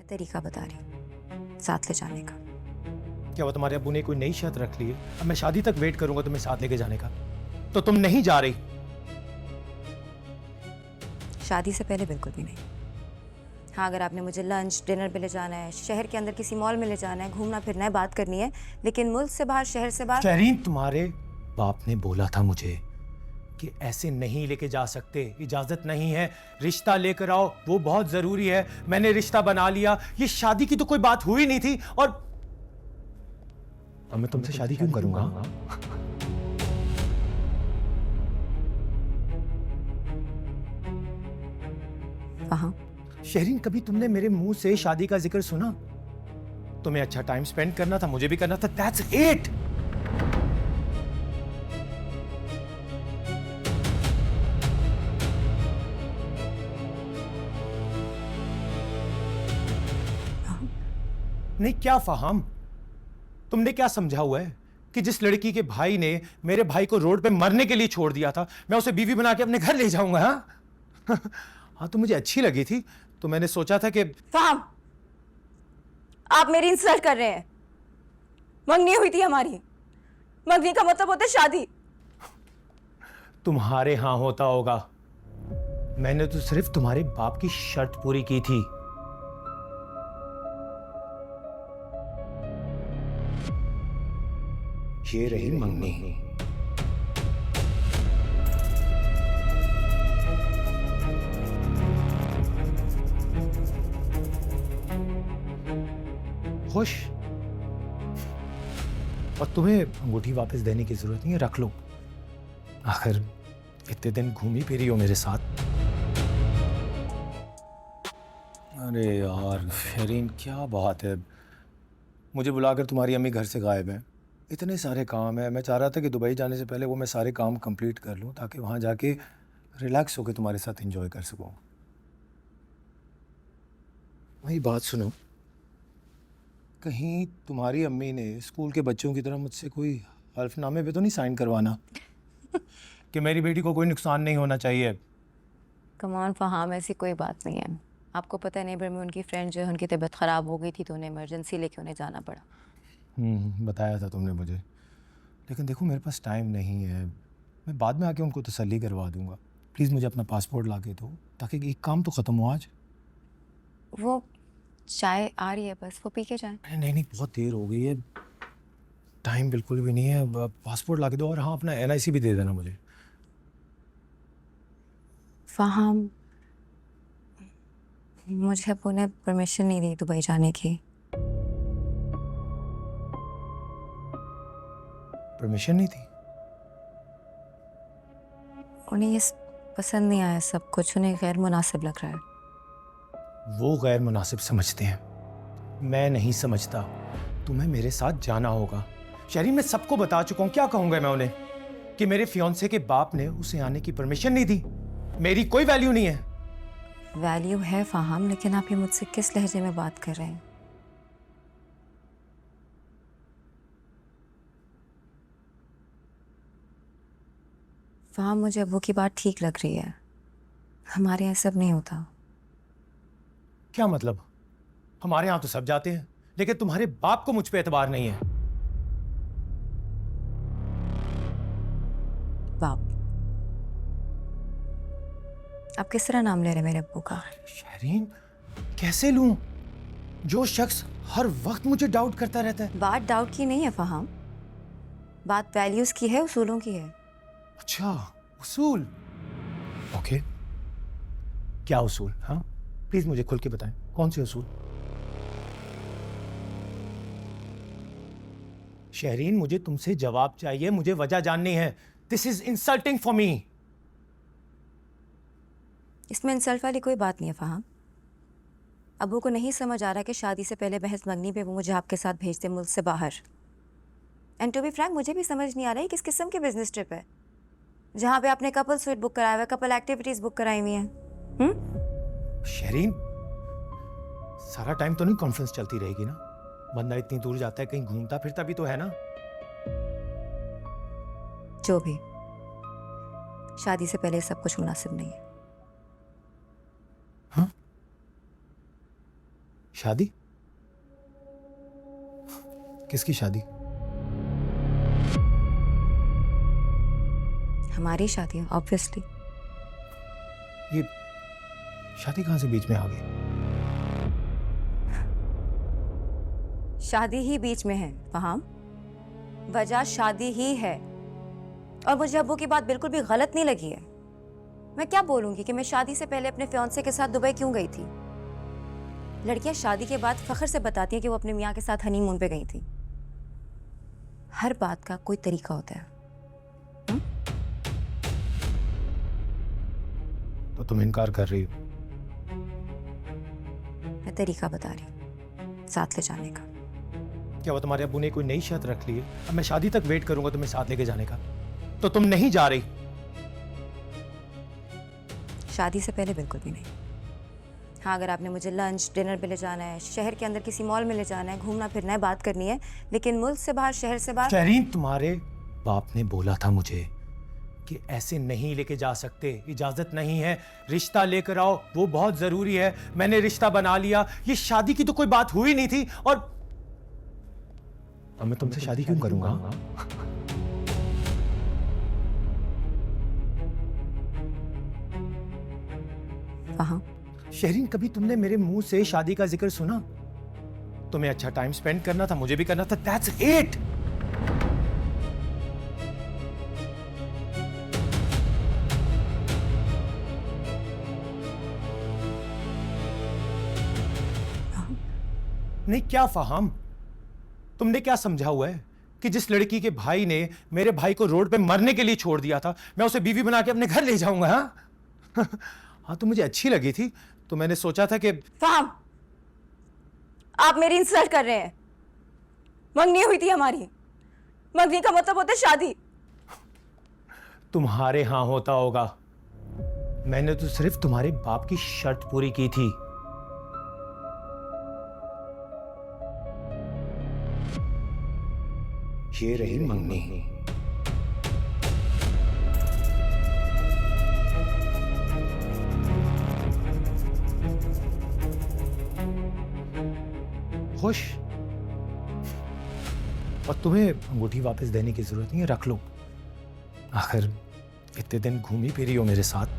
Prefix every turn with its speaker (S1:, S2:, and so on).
S1: तरीका बता रही हूँ साथ ले जाने का।
S2: क्या वो तुम्हारे अब्बू ने कोई नई शर्त रख ली है? अब मैं शादी तक वेट करूंगा तुम्हें साथ लेके जाने का, तो तुम नहीं जा रही?
S1: शादी से पहले बिल्कुल भी नहीं। हाँ, अगर आपने मुझे लंच डिनर पे ले जाना है, शहर के अंदर किसी मॉल में ले जाना है, घूमना फिरना है, बात करनी है, लेकिन मुल्क से बाहर, शहर से बाहर।
S2: शहरीन, तुम्हारे बाप ने बोला था मुझे कि ऐसे नहीं लेके जा सकते, इजाजत नहीं है, रिश्ता लेकर आओ, वो बहुत जरूरी है। मैंने रिश्ता बना लिया, ये शादी की तो कोई बात हुई नहीं थी। और अब मैं तुमसे शादी क्यों करूंगा?
S1: हाँ,
S2: शहरीन, कभी तुमने मेरे मुंह से शादी का जिक्र सुना? तुम्हें अच्छा टाइम स्पेंड करना था, मुझे भी करना था, दैट्स इट। नहीं, क्या फहाम, तुमने क्या समझा हुआ है कि जिस लड़की के भाई ने मेरे भाई को रोड पे मरने के लिए छोड़ दिया था, मैं उसे बीवी बना के अपने घर ले जाऊंगा? हाँ हाँ, तो मुझे अच्छी लगी थी, तो मैंने सोचा था कि
S1: फाहम, आप मेरी इंसल्ट कर रहे हैं। मंगनी हुई थी हमारी, मंगनी का मतलब होता है शादी।
S2: तुम्हारे यहां होता होगा, मैंने तो सिर्फ तुम्हारे बाप की शर्त पूरी की थी। ये रही मंगनी। खुश? और तुम्हें अंगूठी वापस देने की जरूरत नहीं है, रख लो। आखिर इतने दिन घूमी फिरी हो मेरे साथ। अरे यार शरीन, क्या बात है, मुझे बुलाकर तुम्हारी अम्मी घर से गायब है। इतने सारे काम है, मैं चाह रहा था कि दुबई जाने से पहले वो मैं सारे काम कंप्लीट कर लूं, ताकि वहां जाके रिलैक्स होकर तुम्हारे साथ एंजॉय कर सकूं। वही बात सुनो, कहीं तुम्हारी अम्मी ने स्कूल के बच्चों की तरह मुझसे कोई हल्फनामे पे तो नहीं साइन करवाना कि मेरी बेटी को कोई नुकसान नहीं होना चाहिए?
S1: कम ऑन फहाम, ऐसी कोई बात नहीं है। आपको पता है नेबर में उनकी फ्रेंड जो है उनकी तबीयत ख़राब हो गई थी, तो उन्हें इमरजेंसी लेके उन्हें जाना पड़ा।
S2: बताया था तुमने मुझे, लेकिन देखो मेरे पास टाइम नहीं है, मैं बाद में आके उनको तसल्ली करवा दूंगा। प्लीज़ मुझे अपना पासपोर्ट ला के दो, ताकि एक काम तो ख़त्म हो आज।
S1: वो चाय आ रही है, बस वो पी के जाएं।
S2: अरे नहीं नहीं, बहुत देर हो गई है, टाइम बिल्कुल भी नहीं है। पासपोर्ट ला के दो, और हाँ, अपना NIC भी दे देना मुझे।
S1: फहाम, मुझे अब उन्हें परमिशन नहीं दी दुबई जाने की।
S2: परमिशन नहीं थी?
S1: उन्हें ये पसंद नहीं आया सब कुछ, उन्हें गैर मुनासिब लग रहा है।
S2: वो गैर मुनासिब समझते हैं, मैं नहीं समझता। तुम्हें मेरे साथ जाना होगा। शहरी, मैं सबको बता चुका हूँ, क्या कहूँगा मैं उन्हें कि मेरे फियांसे के बाप ने उसे आने की परमिशन नहीं दी, मेरी कोई वैल्यू नहीं है।
S1: वैल्यू है फहाम, लेकिन आप ये मुझसे किस लहजे में बात कर रहे हैं? फहाम, मुझे अब्बू की बात ठीक लग रही है। हमारे यहाँ सब नहीं होता।
S2: क्या मतलब? हमारे यहाँ तो सब जाते हैं, लेकिन तुम्हारे बाप को मुझ पे एतबार नहीं है।
S1: बाप? आप किस तरह नाम ले रहे हैं मेरे अब्बू का?
S2: शहरीन, कैसे लूं? जो शख्स हर वक्त मुझे डाउट करता रहता है।
S1: बात डाउट की नहीं है फहाम, बात वैल्यूज की है, उसूलों की है।
S2: अच्छा, उसूल। ओके, क्या उसूल? हाँ, प्लीज मुझे खुल के बताएं, कौन से उसूल? शहरीन, मुझे तुमसे जवाब चाहिए, मुझे वजह जाननी है। This is insulting for me.
S1: इसमें इंसल्ट वाली कोई बात नहीं है फहाम। अब्बू को नहीं समझ आ रहा कि शादी से पहले बहस मंगनी पे वो मुझे आपके साथ भेजते मुल्क से बाहर। एंड टू बी फ्रैंक, मुझे भी समझ नहीं आ रहा है किस किस्म की बिजनेस ट्रिप है जहाँ पे आपने कपल स्वीट बुक कराया हुआ है, कपल एक्टिविटीज बुक कराई हुई हैं।
S2: शहरीन, सारा टाइम तो नहीं कॉन्फ्रेंस चलती रहेगी ना? बंदा इतनी दूर जाता है, कहीं घूमता फिरता भी तो है ना?
S1: जो भी, शादी से पहले सब कुछ मुनासिब नहीं है।
S2: हाँ? शादी? किसकी शादी?
S1: हमारी शादी है ऑब्वियसली।
S2: ये शादी कहां से बीच में आ गई?
S1: शादी ही बीच में है फहाम, वजह शादी ही है। और मुझे अब्बू की बात बिल्कुल भी गलत नहीं लगी है। मैं क्या बोलूंगी कि मैं शादी से पहले अपने फियांसे के साथ दुबई क्यों गई थी। लड़कियां शादी के बाद फख्र से बताती हैं कि वो अपने मियाँ के साथ हनीमून पे गई थी। हर बात का कोई तरीका होता है।
S2: तो तुम इनकार कर रही हो?
S1: मैं तरीका बता रही हूँ साथ ले जाने का।
S2: क्या वो तुम्हारे अब्बू ने कोई नई शर्त रख ली है? अब मैं शादी तक वेट करूंगा तुम्हें साथ लेके जाने का, तो तुम नहीं जा रही?
S1: शादी से पहले बिल्कुल भी नहीं। हाँ, अगर आपने मुझे लंच डिनर पे ले जाना है, शहर के अंदर किसी मॉल में ले जाना है, घूमना फिरना है, बात करनी है, लेकिन मुल्क से बाहर, शहर से बाहर।
S2: शहरीन, तुम्हारे बाप ने बोला था मुझे कि ऐसे नहीं लेके जा सकते, इजाजत नहीं है, रिश्ता लेकर आओ, वो बहुत जरूरी है। मैंने रिश्ता बना लिया, ये शादी की तो कोई बात हुई नहीं थी। और अब मैं तुमसे शादी क्यों करूंगा?
S1: हाँ,
S2: शहरीन, कभी तुमने मेरे मुंह से शादी का जिक्र सुना? तुम्हें अच्छा टाइम स्पेंड करना था, मुझे भी करना था, दैट्स इट। नहीं, क्या फहाम, तुमने क्या समझा हुआ है कि जिस लड़की के भाई ने मेरे भाई को रोड पे मरने के लिए छोड़ दिया था, मैं उसे बीवी बना के अपने घर ले जाऊंगा? हाँ हाँ, तो मुझे अच्छी लगी थी, तो मैंने सोचा था कि
S1: फहाम, आप मेरी इंसल्ट कर रहे हैं। मंगनी हुई थी हमारी, मंगनी का मतलब होता है शादी।
S2: तुम्हारे हां होता होगा, मैंने तो सिर्फ तुम्हारे बाप की शर्त पूरी की थी। ये रही मंगनी। खुश? और तुम्हें अंगूठी वापस देने की जरूरत नहीं है, रख लो। आखिर इतने दिन घूमी फिरी हो मेरे साथ।